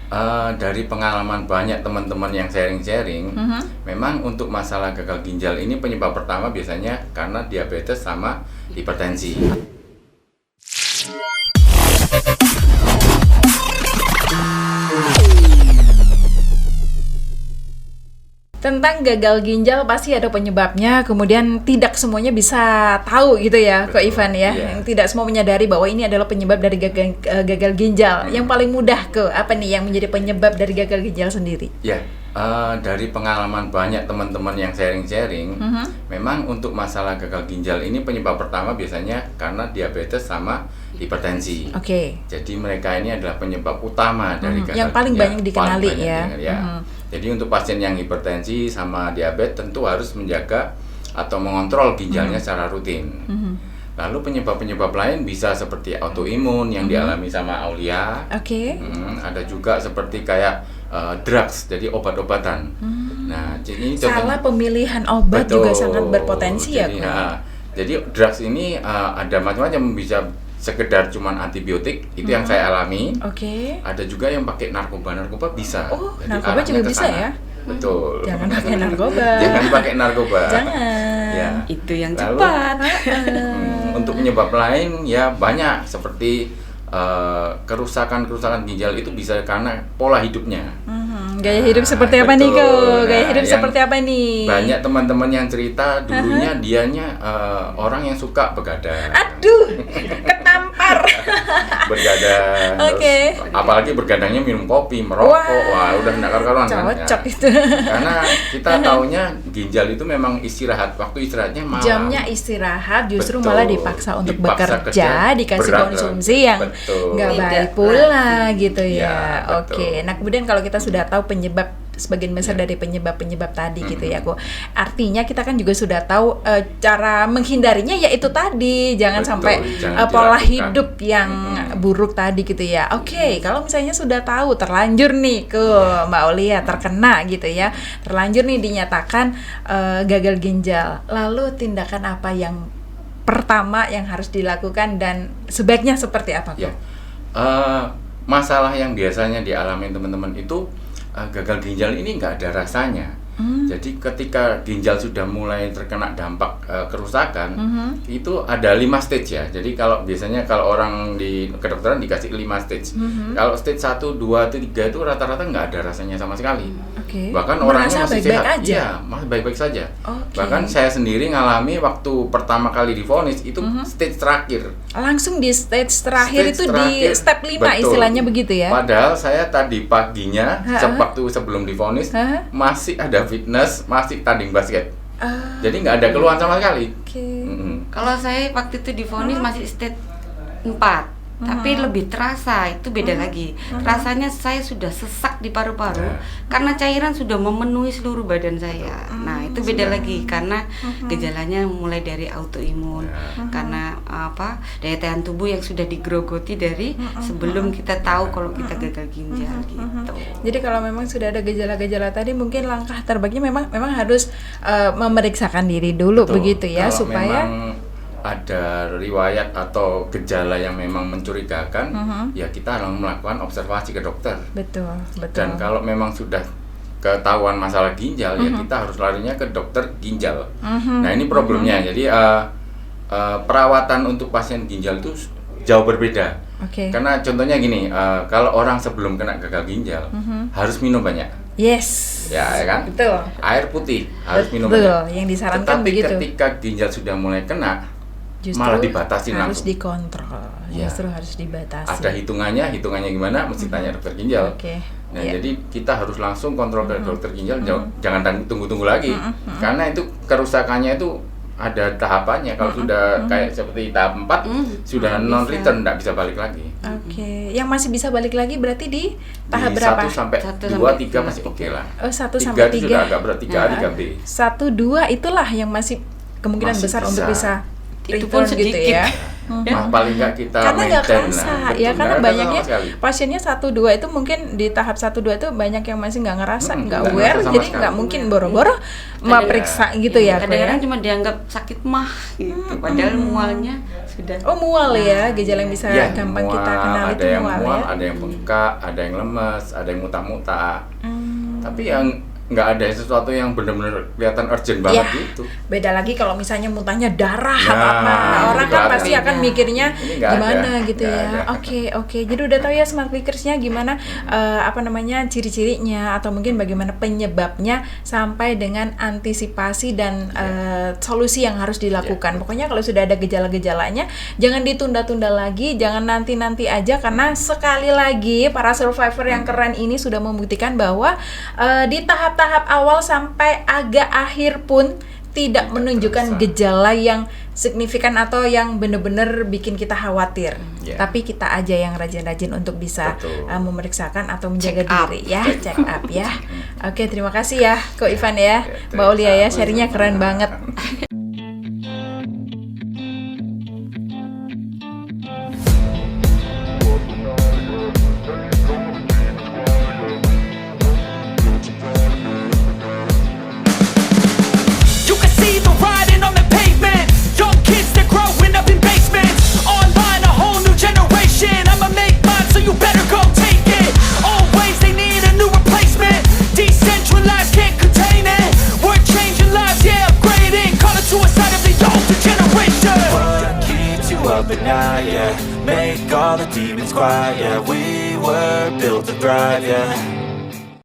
Dari pengalaman banyak teman-teman yang sharing-sharing, memang untuk masalah gagal ginjal ini penyebab pertama biasanya karena diabetes sama hipertensi. Tentang gagal ginjal pasti ada penyebabnya, kemudian tidak semuanya bisa tahu gitu ya, Ko Ivan ya. Iya. Tidak semua menyadari bahwa ini adalah penyebab dari gagal ginjal. Yang paling mudah apa nih yang menjadi penyebab dari gagal ginjal sendiri? Ya, dari pengalaman banyak teman-teman yang sharing-sharing, memang untuk masalah gagal ginjal ini penyebab pertama biasanya karena diabetes sama hipertensi. Oke. Jadi mereka ini adalah penyebab utama dari gagal Yang paling ginjal. banyak dikenali Paling banyak ya. dikenali, Jadi untuk pasien yang hipertensi sama diabetes tentu harus menjaga atau mengontrol ginjalnya secara rutin. Lalu penyebab-penyebab lain bisa seperti autoimun yang dialami sama Aulia. Oke. Ada juga seperti kayak drugs, jadi obat-obatan. Nah, jadi Salah pemilihan obat juga sangat berpotensi ya, jadi, Ko. jadi drugs ini ada macam-macam, bisa sekedar cuman antibiotik, itu yang saya alami. Oke. Ada juga yang pakai narkoba bisa. Oh, Jadi narkoba arahnya juga ke bisa sana. ya? Betul. Jangan pakai narkoba. Jangan pakai narkoba. Jangan. Ya. Itu yang Lalu, cepat. untuk penyebab lain ya banyak, seperti kerusakan ginjal itu bisa karena pola hidupnya. Gaya hidup seperti apa nih, Ko? Betul. Gaya hidup yang seperti apa nih? Banyak teman-teman yang cerita dulunya dianya orang yang suka begadang. Aduh, ketampar. Bergadang. Oke. Terus apalagi bergadangnya minum kopi, merokok. Wah, udah enggak karuan kan. Cocok itu. Karena kita taunya ginjal itu memang istirahat, waktu istirahatnya malam. Jamnya istirahat justru Betul. malah dipaksa untuk Dipaksa bekerja, kerja, dikasih berat. konsumsi yang Betul. nggak Tidak baik pula gitu Ya, ya. betul. Oke. Nah, kemudian kalau kita sudah tahu penyebab sebagian besar dari penyebab-penyebab tadi gitu ya, Ko. Artinya kita kan juga sudah tahu cara menghindarinya yaitu tadi, jangan Betul, sampai jangan pola dilakukan. hidup yang buruk tadi gitu ya. Oke, kalau misalnya sudah tahu terlanjur nih ke Mbak Aulia terkena gitu ya. Terlanjur nih dinyatakan gagal ginjal. Lalu tindakan apa yang pertama yang harus dilakukan dan sebaiknya seperti apa, Ko? Ya. Masalah yang biasanya dialami teman-teman itu gagal ginjal ini nggak ada rasanya. Jadi ketika ginjal sudah mulai terkena dampak kerusakan, itu ada 5 stage ya. Jadi biasanya kalau orang di kedokteran dikasih 5 stage. Kalau stage 1, 2, 3 itu rata-rata nggak ada rasanya sama sekali. Oke. Bahkan Merasa orangnya masih baik-baik sehat. aja? Iya, masih baik-baik saja. Oke. Bahkan saya sendiri ngalami waktu pertama kali divonis itu stage terakhir. Langsung di stage terakhir Stage itu terakhir, di step 5 betul. istilahnya begitu ya. Padahal saya tadi paginya, waktu sebelum divonis, Hah? masih ada fitness, masih tanding basket. Ah, Jadi nggak ada keluhan sama sekali. oke. Kalau saya waktu itu divonis masih stage 4, tapi lebih terasa, itu beda lagi. Rasanya saya sudah sesak di paru-paru karena cairan sudah memenuhi seluruh badan saya. Nah, itu beda lagi karena gejalanya mulai dari autoimun, karena daya tahan tubuh yang sudah digrogoti dari sebelum kita tahu kalau kita gagal ginjal gitu. Jadi kalau memang sudah ada gejala-gejala tadi, mungkin langkah terbaiknya memang harus memeriksakan diri dulu. Betul. Begitu ya, Kalau supaya memang ada riwayat atau gejala yang memang mencurigakan, ya kita harus melakukan observasi ke dokter. betul. Dan kalau memang sudah ketahuan masalah ginjal, ya kita harus larinya ke dokter ginjal. Nah, ini problemnya. Jadi perawatan untuk pasien ginjal itu jauh berbeda. Oke. Karena contohnya gini, kalau orang sebelum kena gagal ginjal harus minum banyak, Yes. ya kan? Betul. Air putih harus minum Betul, banyak. yang disarankan Tetapi begitu. ketika ginjal sudah mulai kena, Justru malah dibatasin harus langsung. dikontrol. Ya. Justru harus dibatasi. Ada hitungannya gimana? Mesti tanya dokter ginjal. Oke. Nah, Iya. jadi kita harus langsung kontrol ke dokter ginjal, jangan tunggu-tunggu lagi. Karena itu kerusakannya itu ada tahapannya. Kalau sudah kayak seperti tahap 4, sudah non return, nggak bisa balik lagi. Oke, yang masih bisa balik lagi berarti di tahap Di berapa? 1 sampai 1 2, sampai 3 masih oke lah. Oh, 1 3 sampai itu sudah 3. agak berat, 3A, 3B. 1, 2 itulah yang masih kemungkinan Masih besar bisa. untuk bisa Itu pun return gitu sedikit. ya. paling nggak kita Karena nggak maintain kerasa lah. Betul, ya, karena nggak ada banyaknya sama sekali. pasiennya 1-2 itu mungkin di tahap 1-2 itu banyak yang masih nggak ngerasa, nggak nggak aware, ngerasa sama jadi sekali. nggak mungkin boro-boro mau periksa gitu ya. Kadang-kadang Ko, ya? cuma dianggap sakit mah gitu, padahal mualnya sudah. Oh, mual ya, gejala yang bisa Ya, gampang mual, kita kenal ada itu yang mual, mual, ya. ada yang bengkak, ada yang lemes, ada yang muntah-muntah. Hmm. Tapi yang nggak ada sesuatu yang benar-benar kelihatan urgent banget Ya, gitu. beda lagi kalau misalnya muntahnya darah Nah, apa-apa. Orang itu kan ada. pasti akan mikirnya Ini nggak gimana ada, gitu nggak ya. ada. Oke. Jadi udah tahu ya smart clickers-nya gimana apa namanya ciri-cirinya atau mungkin bagaimana penyebabnya sampai dengan antisipasi dan solusi yang harus dilakukan. Pokoknya kalau sudah ada gejala-gejalanya jangan ditunda-tunda lagi, jangan nanti-nanti aja karena sekali lagi para survivor yang keren ini sudah membuktikan bahwa di tahap-tahap awal sampai agak akhir pun tidak menunjukkan terasa. gejala yang signifikan atau yang benar-benar bikin kita khawatir. Tapi kita aja yang rajin-rajin untuk bisa Betul. memeriksakan atau menjaga Check up. diri ya, check up ya. Oke, terima kasih ya Ko Ivan ya, Oke, Mbak Aulia ya, sama-sama. sharingnya keren banget. You can see the writing on the pavement. Young kids, they're growing up in basements. Online, a whole new generation. I'ma make mine, so you better go take it. Always, they need a new replacement. Decentralized, can't contain it. We're changing lives, yeah, upgrading. Call it suicide of the older generation. What keeps you up at night, yeah? Make all the demons quiet, yeah. We were built to thrive, yeah.